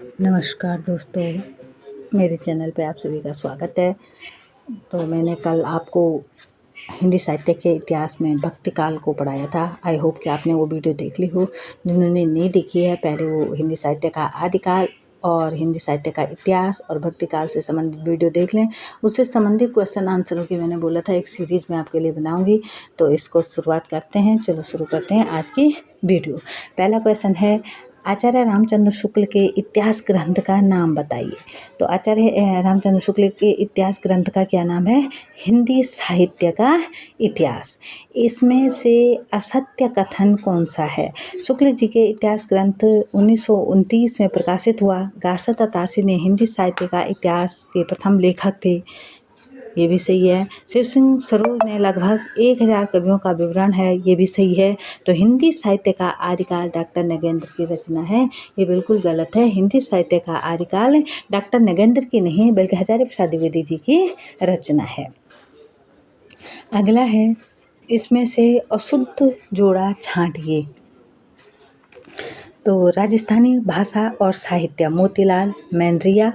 नमस्कार दोस्तों, मेरे चैनल पे आप सभी का स्वागत है। तो मैंने कल आपको हिंदी साहित्य के इतिहास में भक्ति काल को पढ़ाया था। आई होप कि आपने वो वीडियो देख ली हो। जिन्होंने नहीं देखी है, पहले वो हिंदी साहित्य का आदिकाल और हिंदी साहित्य का इतिहास और भक्ति काल से संबंधित वीडियो देख लें। उससे संबंधित क्वेश्चन आंसरों की मैंने बोला था एक सीरीज़ में आपके लिए बनाऊंगी। तो इसको शुरुआत करते हैं। चलो शुरू करते हैं आज की वीडियो। पहला क्वेश्चन है, आचार्य रामचंद्र शुक्ल के इतिहास ग्रंथ का नाम बताइए। तो आचार्य रामचंद्र शुक्ल के इतिहास ग्रंथ का क्या नाम है? हिंदी साहित्य का इतिहास। इसमें से असत्य कथन कौन सा है? शुक्ल जी के इतिहास ग्रंथ 1929 में प्रकाशित हुआ। गार्सत तारसी ने हिंदी साहित्य का इतिहास के प्रथम लेखक थे, ये भी सही है। शिव सिंह सरोज ने लगभग 1000 कवियों का विवरण है, ये भी सही है। तो हिंदी साहित्य का आदिकाल डॉक्टर नगेंद्र की रचना है, ये बिल्कुल गलत है। हिंदी साहित्य का आदिकाल डॉक्टर नगेंद्र की नहीं बल्कि हजारी प्रसाद द्विवेदी जी की रचना है। अगला है, इसमें से अशुद्ध जोड़ा छांटिए। तो राजस्थानी भाषा और साहित्य, मोतीलाल मेंद्रिया,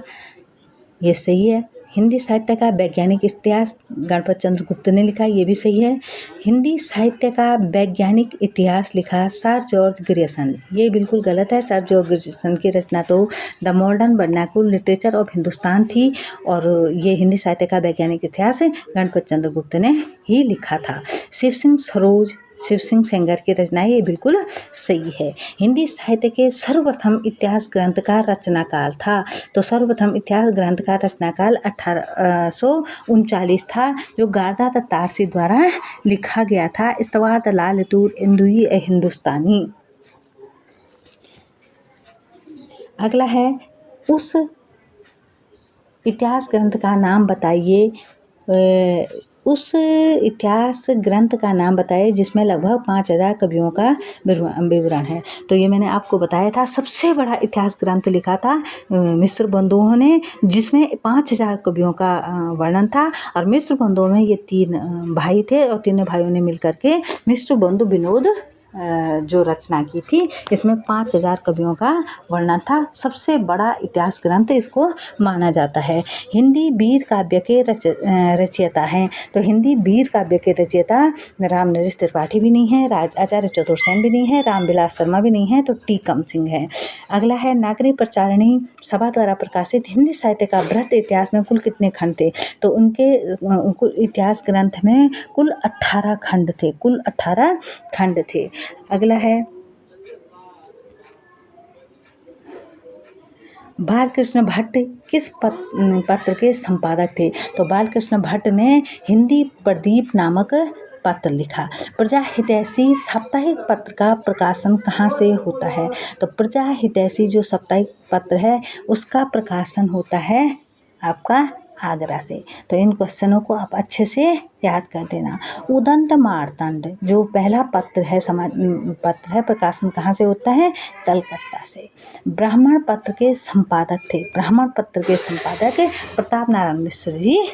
ये सही है। हिंदी साहित्य का वैज्ञानिक इतिहास, गणपत चंद्र गुप्त ने लिखा, ये भी सही है। हिंदी साहित्य का वैज्ञानिक इतिहास लिखा सर जॉर्ज ग्रियर्सन, ये बिल्कुल गलत है। सर जॉर्ज ग्रियर्सन की रचना तो the modern vernacular literature of Hindustan थी और ये हिंदी साहित्य का वैज्ञानिक इतिहास गणपत चंद्र गुप्त ने ही लिखा था। शिव सिंह सरोज, शिव सिंह सेंगर की रचना, ये बिल्कुल सही है। हिंदी साहित्य के सर्वप्रथम इतिहास ग्रंथ का रचनाकाल था। तो सर्वप्रथम इतिहास ग्रंथ का रचनाकाल 1839 था, जो गार्दा तारसी द्वारा लिखा गया था। इस्तवाद लाल तूर इंदुई ए हिंदुस्तानी। अगला है, उस इतिहास ग्रंथ का नाम बताइए। उस इतिहास ग्रंथ का नाम बताइए जिसमें लगभग 5000 कवियों का विवरण है। तो ये मैंने आपको बताया था, सबसे बड़ा इतिहास ग्रंथ लिखा था मिश्र बंधुओं ने, जिसमें 5000 कवियों का वर्णन था। और मिश्र बंधुओं में ये 3 भाई थे और तीनों भाइयों ने मिलकर के मिश्र बंधु विनोद जो रचना की थी, इसमें 5000 कवियों का वर्णन था। सबसे बड़ा इतिहास ग्रंथ इसको माना जाता है। हिंदी वीर काव्य के रचयिता हैं। तो हिंदी वीर काव्य के रचयिता राम नरेश त्रिपाठी भी नहीं है, आचार्य चतुर्सेन भी नहीं है, रामविलास शर्मा भी नहीं है, तो टीकम सिंह है। अगला है, नागरी प्रचारणी सभा द्वारा प्रकाशित हिंदी साहित्य का बृहत इतिहास में कुल कितने खंड थे? तो उनके इतिहास ग्रंथ में कुल 18 खंड थे, कुल 18 खंड थे। अगला है, बालकृष्ण भट्ट किस पत्र के संपादक थे? तो बालकृष्ण भट्ट ने हिंदी प्रदीप नामक पत्र लिखा। प्रजा हितैषी साप्ताहिक पत्र का प्रकाशन कहाँ से होता है? तो प्रजा हितैषी जो साप्ताहिक पत्र है उसका प्रकाशन होता है आपका आगरा से। तो इन क्वेश्चनों को आप अच्छे से याद कर देना। उदंत मार्तंड जो पहला पत्र है, समाज पत्र है, प्रकाशन कहाँ से होता है? कलकत्ता से। ब्राह्मण पत्र के संपादक थे, ब्राह्मण पत्र के संपादक प्रताप नारायण मिश्र जी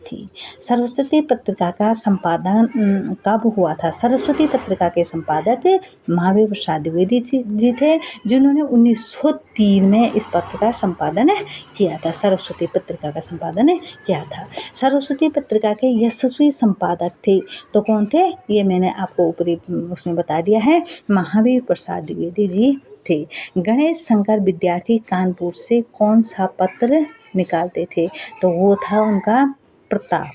थी। सरस्वती पत्रिका का संपादन कब हुआ था? सरस्वती पत्रिका के संपादक महावीर प्रसाद द्विवेदी जी थे, जिन्होंने 1903 में इस पत्र का संपादन किया था। सरस्वती पत्रिका का संपादन किया था। सरस्वती पत्रिका के यशस्वी संपादक थे, तो कौन थे? ये मैंने आपको ऊपरी उसमें बता दिया है, महावीर प्रसाद द्विवेदी जी थे। गणेश शंकर विद्यार्थी कानपुर से कौन सा पत्र निकालते थे? तो वो था उनका प्रताप।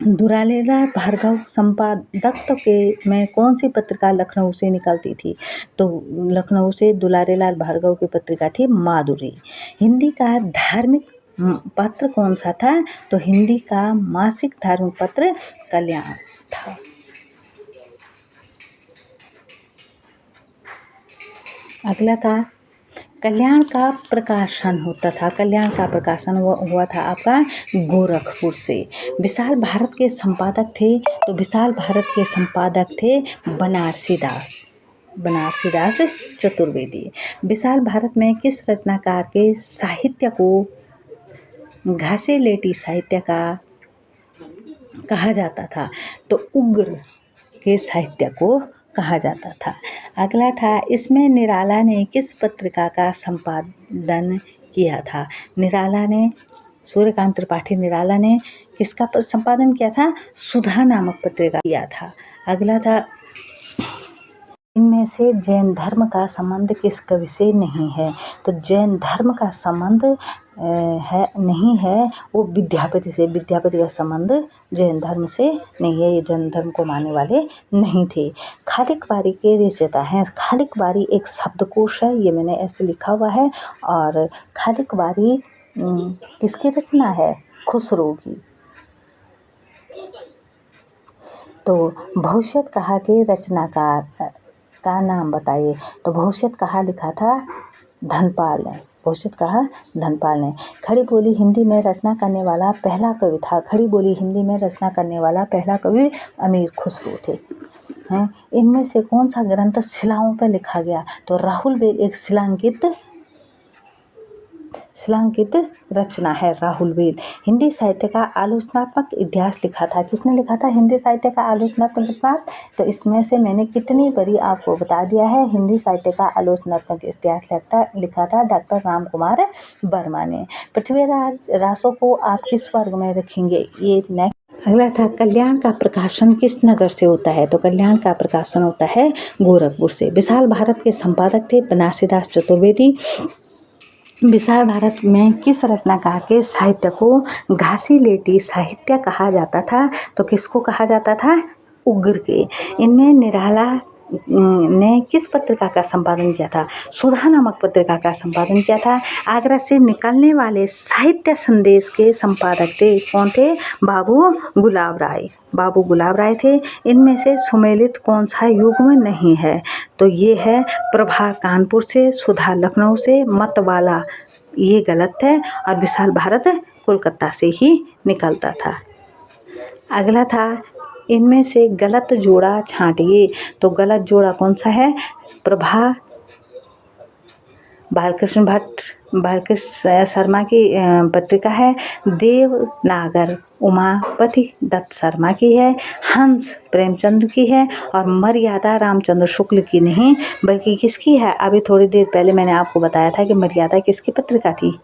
दुलारेलाल भार्गव संपादकत्व के में कौन सी पत्रिका लखनऊ से निकलती थी? तो लखनऊ से दुलारेलाल भार्गव की पत्रिका थी माधुरी। हिंदी का धार्मिक पत्र कौन सा था? तो हिंदी का मासिक धार्मिक पत्र कल्याण था। अगला था, कल्याण का प्रकाशन होता था, कल्याण का प्रकाशन हुआ था आपका गोरखपुर से। विशाल भारत के संपादक थे, तो विशाल भारत के संपादक थे बनारसी दास चतुर्वेदी। विशाल भारत में किस रचनाकार के साहित्य को घासे लेटी साहित्य का कहा जाता था? तो उग्र के साहित्य को कहा जाता था। अगला था, इसमें निराला ने किस पत्रिका का संपादन किया था? निराला ने, सूर्यकांत त्रिपाठी निराला ने किसका संपादन किया था? सुधा नामक पत्रिका किया था। अगला था, इनमें से जैन धर्म का संबंध किस कवि से नहीं है? तो जैन धर्म का संबंध नहीं है वो विद्यापति से। विद्यापति का संबंध जैन धर्म से नहीं है, ये जैन धर्म को मानने वाले नहीं थे। खालिक बारी के रचयिता हैं। खालिक बारी एक शब्दकोश है, ये मैंने ऐसे लिखा हुआ है। और खालिक बारी किसकी रचना है? खुसरो की। तो भविष्यत कहा के रचनाकार का नाम बताइए। तो भविष्यत कहा लिखा था धनपाल ने। भविष्यत कहा धनपाल ने। खड़ी बोली हिंदी में रचना करने वाला पहला कवि था। खड़ी बोली हिंदी में रचना करने वाला पहला कवि अमीर खुसरो थे। हैं, इनमें से कौन सा ग्रंथ शिलाओं पर लिखा गया? तो राहुल बेल एक शिलांकित रचना है। राहुल बेल। हिंदी साहित्य का आलोचनात्मक इतिहास लिखा था। किसने लिखा था हिंदी साहित्य का आलोचनात्मक इतिहास? तो इसमें से मैंने कितनी बारी आपको बता दिया है। हिंदी साहित्य का आलोचनात्मक इतिहास लिखा था डॉक्टर राम कुमार वर्मा ने। पृथ्वीराज रासो को आप किस वर्ग में रखेंगे? ये नेक्स्ट। अगला था, कल्याण का प्रकाशन किस नगर से होता है? तो कल्याण का प्रकाशन होता है गोरखपुर से। विशाल भारत के संपादक थे बनारसीदास चतुर्वेदी। विशाल भारत में किस रचनाकार के साहित्य को घासी लेटी साहित्य कहा जाता था? तो किसको कहा जाता था? उग्र के। इनमें निराला ने किस पत्रिका का संपादन किया था? सुधा नामक पत्रिका का संपादन किया था। आगरा से निकलने वाले साहित्य संदेश के संपादक थे। कौन थे? बाबू गुलाब राय। बाबू गुलाब राय थे। इनमें से सुमेलित कौन सा युग्म नहीं है? तो ये है प्रभा कानपुर से, सुधा लखनऊ से, मतवाला ये गलत है, और विशाल भारत कोलकाता से ही निकलता था। अगला था, इनमें से गलत जोड़ा छांटिए। तो गलत जोड़ा कौन सा है? प्रभा बालकृष्ण शर्मा की पत्रिका है। देवनागर उमापति दत्त शर्मा की है। हंस प्रेमचंद की है। और मर्यादा रामचंद्र शुक्ल की नहीं बल्कि किसकी है? अभी थोड़ी देर पहले मैंने आपको बताया था कि मर्यादा किसकी पत्रिका थी,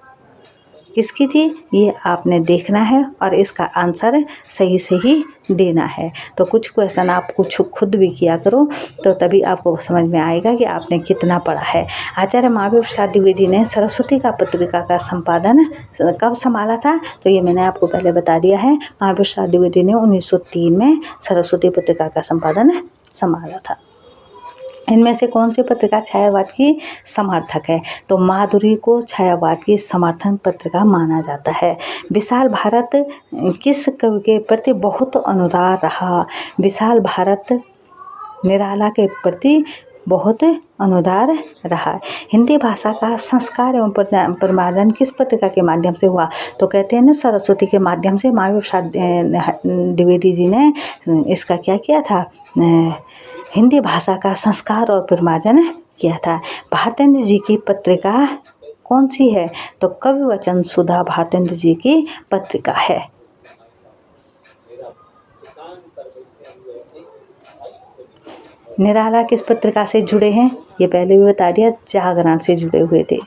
किसकी थी, ये आपने देखना है और इसका आंसर सही से ही देना है। तो कुछ क्वेश्चन आप कुछ खुद भी किया करो, तो तभी आपको समझ में आएगा कि आपने कितना पढ़ा है। आचार्य महावीर प्रसाद द्विवेदी ने सरस्वती का पत्रिका का संपादन कब संभाला था? तो ये मैंने आपको पहले बता दिया है। महावीर प्रसाद द्विवेदी ने 1903 में सरस्वती पत्रिका का संपादन संभाला था। इनमें से कौन सी पत्रिका छायावाद की समर्थक है? तो माधुरी को छायावाद की समर्थन पत्रिका माना जाता है। विशाल भारत किस कवि के प्रति बहुत अनुदार रहा? विशाल भारत निराला के प्रति बहुत अनुदार रहा। हिंदी भाषा का संस्कार एवं परिमार्जन किस पत्रिका के माध्यम से हुआ? तो कहते हैं ना, सरस्वती के माध्यम से। महावीर प्रसाद द्विवेदी जी ने इसका क्या किया था? हिंदी भाषा का संस्कार और परिमार्जन किया था। भारतेंद्र जी की पत्रिका कौन सी है? तो कवि वचन सुधा भारतेंद्र जी की पत्रिका है। निराला किस पत्रिका से जुड़े हैं? ये पहले भी बता दिया, जागरण से जुड़े हुए थे।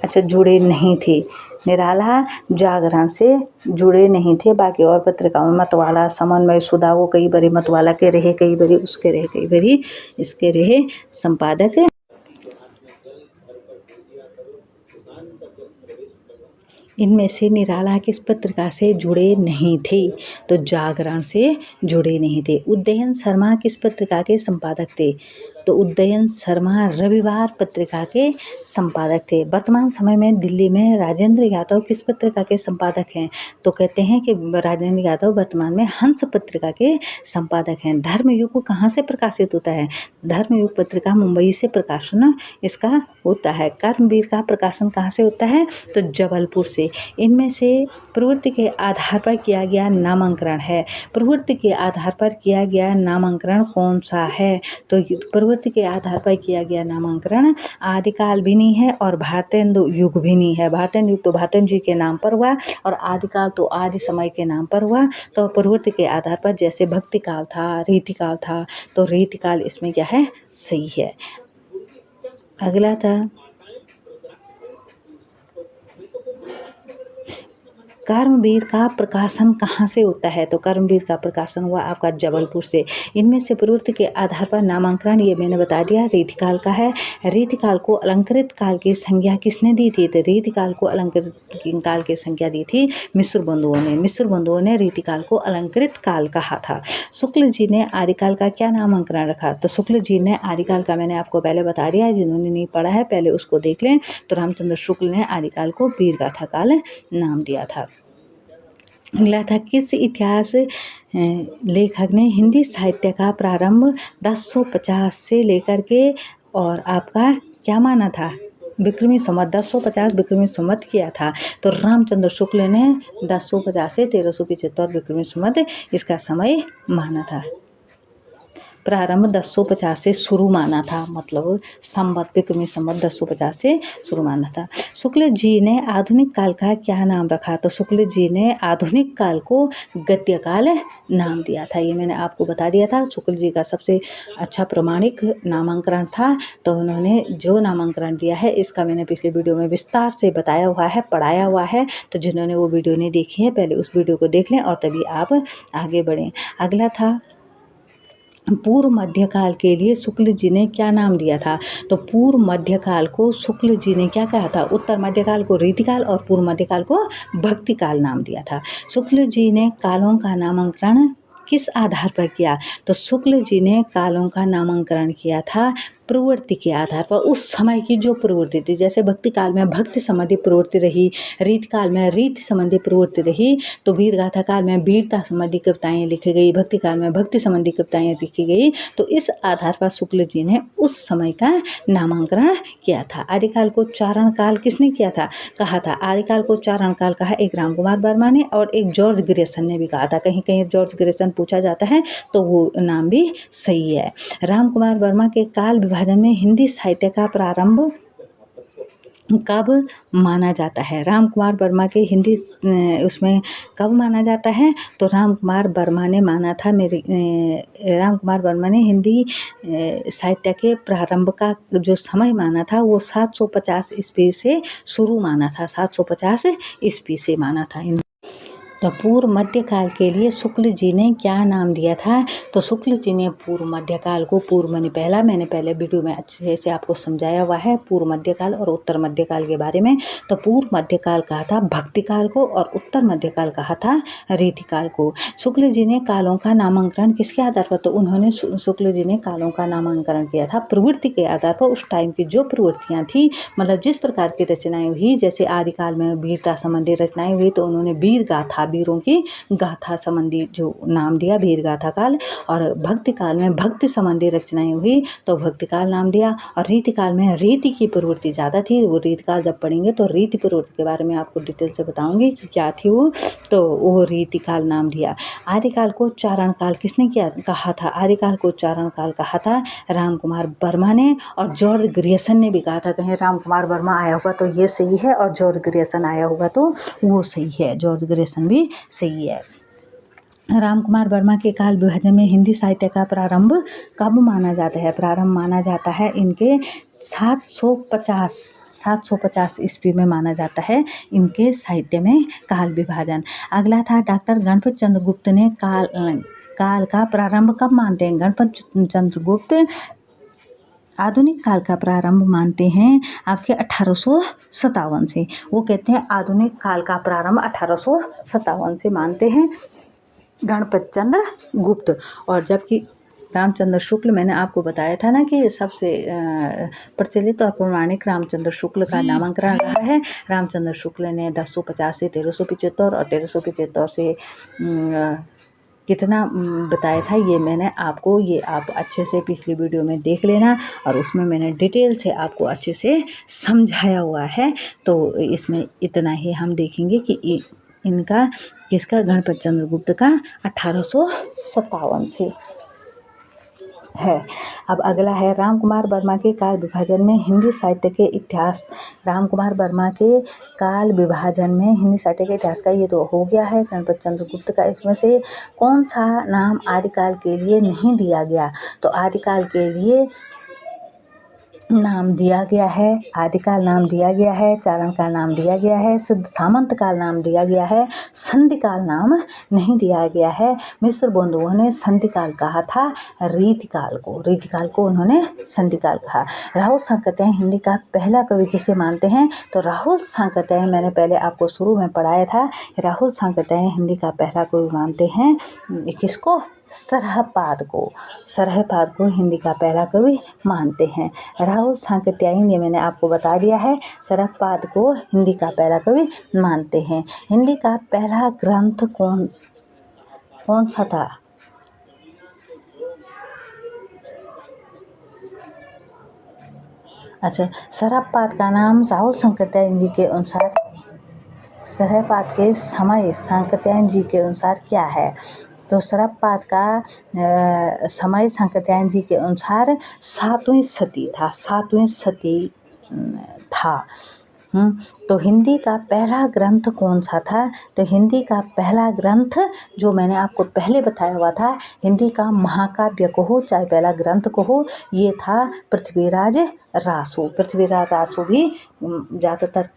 अच्छा, जुड़े नहीं थे। निराला जागरण से जुड़े नहीं थे। बाकी और पत्रिकाओं में मतवाला, समन्वय, सुधा, वो कई बारी मतवाला के रहे, कई बारी उसके रहे, कई बारी इसके रहे संपादक। इनमें से निराला किस पत्रिका से जुड़े नहीं थे? तो जागरण से जुड़े नहीं थे। उदयन शर्मा किस पत्रिका के संपादक थे? तो उदयन शर्मा रविवार पत्रिका के संपादक थे। वर्तमान समय में दिल्ली में राजेंद्र यादव किस पत्रिका के संपादक हैं? तो कहते हैं कि राजेंद्र यादव वर्तमान में हंस पत्रिका के संपादक हैं। धर्मयुग कहाँ से प्रकाशित होता है? धर्मयुग पत्रिका मुंबई से प्रकाशन इसका होता है। कर्मवीर का प्रकाशन कहाँ से होता है? तो जबलपुर से। इनमें से प्रवृत्ति के आधार पर किया गया नामांकन है। प्रवृत्ति के आधार पर किया गया नामांकन कौन सा है? तो प्रवृत्ति प्रवृत्ति के आधार पर किया गया नामांकन आदिकाल भी नहीं है और भारतेंदु युग भी नहीं है। भारतेंदु युग तो भारतेंदु जी के नाम पर हुआ और आदिकाल तो आदि समय के नाम पर हुआ। तो प्रवृत्ति के आधार पर जैसे भक्ति काल था, रीतिकाल था, तो रीतिकाल इसमें क्या है, सही है। अगला था कर्मवीर का प्रकाशन कहाँ से होता है, तो कर्मवीर का प्रकाशन हुआ आपका जबलपुर से। इनमें से प्रवृत्ति के आधार पर नामांकन ये मैंने बता दिया रीतिकाल का है। रीतिकाल को अलंकृत काल की संज्ञा किसने दी थी, तो रीतिकाल को अलंकृत काल की संज्ञा दी थी मिश्र बंधुओं ने। मिश्र बंधुओं ने रीतिकाल को अलंकृत काल कहा था। शुक्ल जी ने आदिकाल का क्या नामांकन रखा, तो शुक्ल जी ने आदिकाल का मैंने आपको पहले बता दिया, जिन्होंने नहीं पढ़ा है पहले उसको देख लें। तो रामचंद्र शुक्ल ने आदिकाल को वीरगाथा काल नाम दिया था। अगला था किस इतिहास लेखक ने हिंदी साहित्य का प्रारंभ 1050 से लेकर के और आपका क्या माना था, विक्रमी संवत 1050 विक्रमी संवत किया था। तो रामचंद्र शुक्ल ने 1050 से 1375 विक्रमी संवत इसका समय माना था। प्रारंभ 1050 से शुरू माना था, मतलब संवत विक्रमी संवत 1050 से शुरू माना था। शुक्ल जी ने आधुनिक काल का क्या नाम रखा, तो शुक्ल जी ने आधुनिक काल को गद्य काल नाम दिया था। ये मैंने आपको बता दिया था। शुक्ल जी का सबसे अच्छा प्रमाणिक नामांकन था। तो उन्होंने जो नामांकन दिया है इसका मैंने पिछले वीडियो में विस्तार से बताया हुआ है, पढ़ाया हुआ है। तो जिन्होंने वो वीडियो नहीं देखी है पहले उस वीडियो को देख लें और तभी आप आगे बढ़ें। अगला था पूर्व मध्यकाल के लिए शुक्ल जी ने क्या नाम दिया था, तो पूर्व मध्यकाल को शुक्ल जी ने क्या कहा था, उत्तर मध्यकाल को रीतिकाल और पूर्व मध्यकाल को भक्तिकाल नाम दिया था। शुक्ल जी ने कालों का नामांकन किस आधार पर किया, तो शुक्ल जी ने कालों का नामांकन किया था प्रवृत्ति के आधार पर, उस समय की जो प्रवृत्ति थी। जैसे भक्ति काल में भक्ति संबंधी प्रवृत्ति रही, रीत काल में रीति संबंधी प्रवृत्ति रही, तो वीरगाथा काल में वीरता संबंधी कविताएं लिखी गई, भक्ति काल में भक्ति संबंधी कविताएं लिखी गई। तो इस आधार पर शुक्ल जी ने उस समय का नामांकन किया था। आदिकाल को चारण काल किसने किया था, कहा था आदिकाल को चारण काल कहा एक राम कुमार वर्मा ने और एक जॉर्ज ग्रेसन ने भी कहा था। कहीं कहीं जॉर्ज ग्रेसन पूछा जाता है तो वो नाम भी सही है। राम कुमार वर्मा के काल विभाजन में हिंदी साहित्य का प्रारंभ कब माना जाता है, राम कुमार वर्मा के हिंदी उसमें कब माना जाता है, तो राम कुमार वर्मा ने माना था राम कुमार वर्मा ने हिंदी साहित्य के प्रारंभ का जो समय माना था वो 750 ईस्वी से शुरू माना था, 750 ईस्वी से माना था। तो पूर्व मध्यकाल के लिए शुक्ल जी ने क्या नाम दिया था, तो शुक्ल जी ने पूर्व मध्यकाल को पूर्व मैंने पहले वीडियो में अच्छे से आपको समझाया हुआ है पूर्व मध्यकाल और उत्तर मध्यकाल के बारे में। तो पूर्व मध्यकाल कहा था भक्तिकाल को और उत्तर मध्यकाल कहा था रीतिकाल को। शुक्ल जी ने कालों का नामांकन किसके आधार पर, तो उन्होंने शुक्ल जी ने कालों का नामांकन किया था प्रवृत्ति के आधार पर। उस टाइम की जो प्रवृत्तियाँ थी, मतलब जिस प्रकार की रचनाएं हुई, जैसे आदिकाल में वीरता संबंधी रचनाएं हुई तो उन्होंने वीर गाथा, वीरों की गाथा संबंधी जो नाम दिया वीर गाथा काल, और भक्ति काल में भक्ति संबंधी रचनाएं हुई तो भक्ति काल नाम दिया, और रीति काल में रीति की प्रवृत्ति ज़्यादा थी। वो रीति काल जब पढ़ेंगे तो रीति प्रवृत्ति के बारे में आपको डिटेल से बताऊंगी कि क्या थी वो, तो वो रीति काल नाम दिया। आदिकाल को चारण काल किसने किया कहा था, आदिकाल को चारण काल कहा था राम कुमार वर्मा ने, और जॉर्ज ग्रेसन ने भी कहा था। कहीं राम कुमार वर्मा आया होगा तो ये सही है और जॉर्ज ग्रेसन आया होगा तो वो सही है, जॉर्ज ग्रेसन भी सही है। राम कुमार वर्मा के काल विभाजन में हिंदी साहित्य का प्रारंभ कब माना जाता है, प्रारंभ माना जाता है इनके 750 ईस्वी में माना जाता है इनके साहित्य में काल विभाजन। अगला था डॉक्टर गणपत चंद्र गुप्त ने काल का प्रारंभ कब मानते हैं, गणपत चंद्र गुप्त आधुनिक काल का प्रारंभ मानते हैं आपके 1857 से। वो कहते हैं आधुनिक काल का प्रारंभ 1857 से मानते हैं गणपत चंद्र गुप्त। और जबकि रामचंद्र शुक्ल, मैंने आपको बताया था ना कि सबसे प्रचलित और प्रमाणिक रामचंद्र शुक्ल का नामांकन रहा है। रामचंद्र शुक्ल ने 1050 से 1375 और 1375 से कितना बताया था ये मैंने आपको, ये आप अच्छे से पिछली वीडियो में देख लेना, और उसमें मैंने डिटेल से आपको अच्छे से समझाया हुआ है। तो इसमें इतना ही हम देखेंगे कि इनका किसका, गणपत चंद्र गुप्त का 1857 से। है। अब अगला है राम कुमार वर्मा के काल विभाजन में हिंदी साहित्य के इतिहास। राम कुमार वर्मा के काल विभाजन में हिंदी साहित्य के इतिहास का ये तो हो गया है गणपत चंद्र गुप्त का। इसमें से कौन सा नाम आदिकाल के लिए नहीं दिया गया? तो आदिकाल के लिए नाम दिया गया है, आदिकाल नाम दिया गया है, चारण काल नाम दिया गया है, सिद्ध सामंत काल नाम दिया गया है, संधि काल नाम नहीं दिया गया है। मिस्र बंधुओं ने संधि काल कहा था रीतिकाल को उन्होंने संधि काल कहा। राहुल सांकृत्यायन हिंदी का पहला कवि किसे मानते हैं? तो राहुल सांकृत्यायन मैंने पहले आपको शुरू में पढ़ाया था। राहुल सांकृत्यायन हिंदी का पहला कवि मानते हैं किसको? सरहपाद को हिंदी का पहला कवि मानते हैं। राहुल सांकृत्यायन ये मैंने आपको बता दिया है। सरहपाद को हिंदी का पहला कवि मानते हैं। हिंदी का पहला ग्रंथ कौन सा था? अच्छा, सरहपाद का नाम राहुल सांकृत्यायन जी के अनुसार, सरहपाद के समय सांकृत्यायन जी के अनुसार क्या है? तो सरहपाद का समय सांकृत्यायन जी के अनुसार 7वीं सदी था। तो हिंदी का पहला ग्रंथ कौन सा था? तो हिंदी का पहला ग्रंथ जो मैंने आपको पहले बताया हुआ था, हिंदी का महाकाव्य कहो चाहे पहला ग्रंथ कहो, ये था पृथ्वीराज रासो। पृथ्वीराज रासो भी ज़्यादातर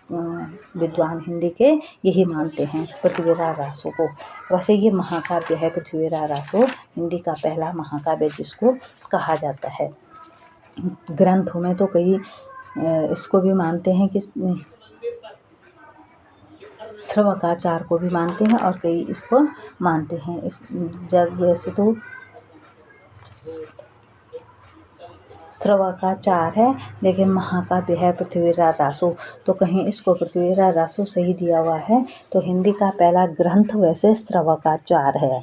विद्वान हिंदी के यही मानते हैं, पृथ्वीराज रासो को। वैसे ये महाकाव्य है पृथ्वीराज रासो, हिंदी का पहला महाकाव्य जिसको कहा जाता है। ग्रंथों में तो कई इसको भी मानते हैं कि श्रवकाचार को भी मानते हैं और कई इसको मानते हैं। जब वैसे तो श्रवकाचार है लेकिन महाकाव्य है पृथ्वीराज रासो, तो कहीं इसको पृथ्वीराज रासो सही दिया हुआ है। तो हिंदी का पहला ग्रंथ वैसे श्रवकाचार है,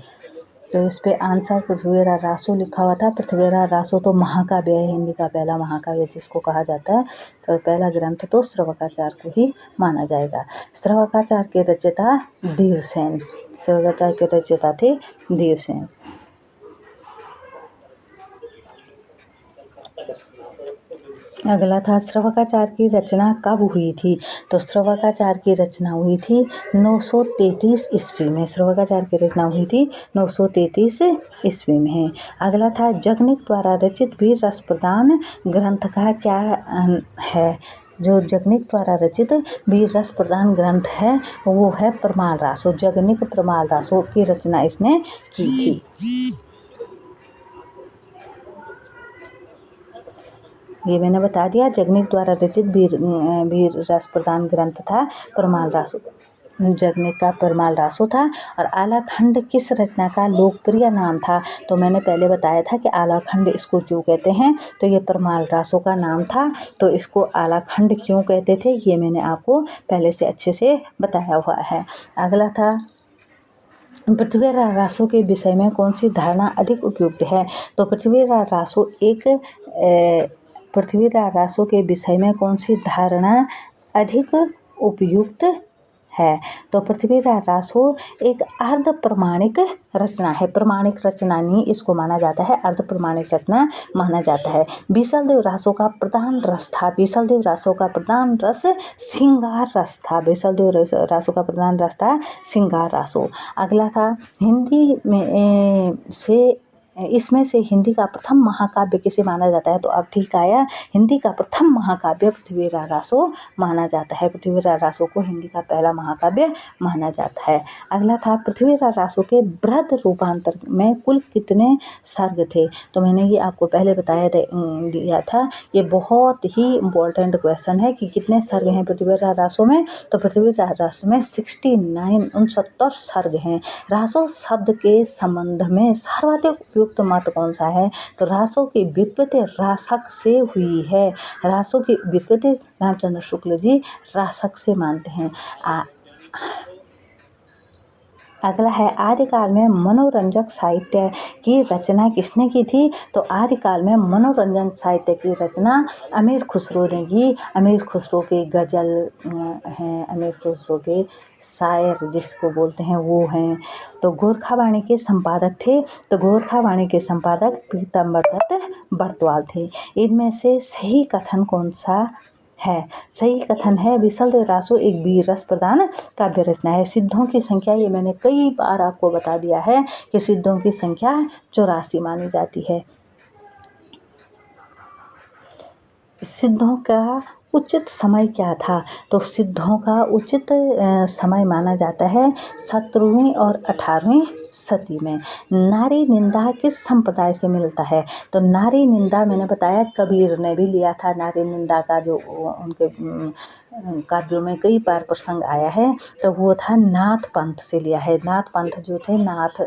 तो इस पे आंसर पृथ्वीराज रासो लिखा हुआ था। पृथ्वीराज रासो तो महाकाव्य है, हिंदी का पहला महाकाव्य जिसको कहा जाता है। तो पहला ग्रंथ तो श्रवकाचार को ही माना जाएगा। श्रवकाचार के रचयिता देवसेन, श्रवकाचार के रचयिता थे देवसेन। अगला था श्रवकाचार की रचना कब हुई थी? तो श्रवकाचार की रचना हुई थी 933 ईस्वी में। श्रवकाचार की रचना हुई थी 933 ईस्वी में। अगला था जगनिक द्वारा रचित वीर रस प्रदान ग्रंथ का क्या है? जो जगनिक द्वारा रचित वीर रस प्रदान ग्रंथ है वो है परमाल रासो। जगनिक परमाल रासो की रचना इसने की थी। ये मैंने बता दिया, जगनिक द्वारा रचित वीर रस प्रदान ग्रंथ था परमाल रासो, जगनिक का परमाल रासो था। और आलाखंड किस रचना का लोकप्रिय नाम था? तो मैंने पहले बताया था कि आलाखंड इसको क्यों कहते हैं, तो ये परमाल रासो का नाम था। तो इसको आलाखंड क्यों कहते थे ये मैंने आपको पहले से अच्छे से बताया हुआ है। अगला था पृथ्वीराज रासो के विषय में कौन सी धारणा अधिक उपयुक्त है? तो पृथ्वीराज रासो के विषय में कौन सी धारणा अधिक उपयुक्त है? तो पृथ्वीराज रासो एक अर्ध प्रमाणिक रचना है। प्रमाणिक रचना नहीं इसको माना जाता है, अर्ध प्रमाणिक रचना माना जाता है। बीसलदेव रासो का प्रधान रस था, बीसलदेव रासो का प्रधान रस श्रृंगार रस था। बीसलदेव रासो का प्रधान रस था श्रृंगार रासो। अगला था हिंदी में इसमें से हिंदी का प्रथम महाकाव्य किसे माना जाता है? तो अब ठीक आया, हिंदी का प्रथम महाकाव्य पृथ्वीराज रासो माना जाता है। पृथ्वीराज रासो को हिंदी का पहला महाकाव्य माना जाता है। अगला था पृथ्वीराज रासो के बृहद रूपांतर में कुल कितने सर्ग थे? तो मैंने ये आपको पहले दिया था। ये बहुत ही इम्पोर्टेंट क्वेश्चन है कि कितने सर्ग हैं पृथ्वीराज रासो में। तो पृथ्वीराज रासो में 69 सर्ग हैं। रासो शब्द के संबंध में सर्वाधिक उपयुक्त मत कौन सा है? तो रासो की व्युत्पत्ति रासक से हुई है। रासो की व्युत्पत्ति रामचंद्र शुक्ल जी रासक से मानते हैं। अगला है आदिकाल में मनोरंजक साहित्य की रचना किसने की थी? तो आदिकाल में मनोरंजन साहित्य की रचना अमीर खुसरो ने की। अमीर खुसरो के गज़ल हैं, अमीर खुसरो के शायर जिसको बोलते हैं वो हैं। तो गोरखावाणी के संपादक थे, तो गोरखावाणी के संपादक पीताम्बर दत्त बर्तवाल थे। इनमें से सही कथन कौन सा है? सही कथन है विशल रासो एक वीर रस प्रदान काव्य रचना है। सिद्धों की संख्या, ये मैंने कई बार आपको बता दिया है कि सिद्धों की संख्या 84 मानी जाती है। सिद्धों का उचित समय क्या था? तो सिद्धों का उचित समय माना जाता है 17वीं और 18वीं सदी में। नारी निंदा किस संप्रदाय से मिलता है? तो नारी निंदा मैंने बताया कबीर ने भी लिया था। नारी निंदा का जो उनके काव्यों में कई बार प्रसंग आया है, तो वो था नाथ पंथ से लिया है। नाथ पंथ जो थे नाथ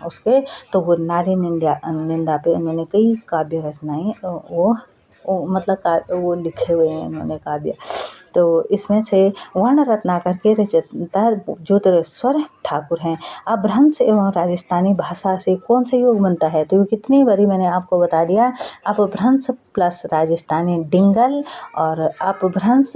उसके, तो वो नारी निंदा पे उन्होंने कई काव्य रचनाएं मतलब वो लिखे हुए हैं उन्होंने काव्य। तो इसमें से वर्ण रत्नाकर के रचयिता ज्योतिरेश्वर ठाकुर हैं। अपभ्रंश एवं राजस्थानी भाषा से कौन सा योग बनता है? तो ये कितनी बारी मैंने आपको बता दिया। अपभ्रंश प्लस राजस्थानी डिंगल और अपभ्रंश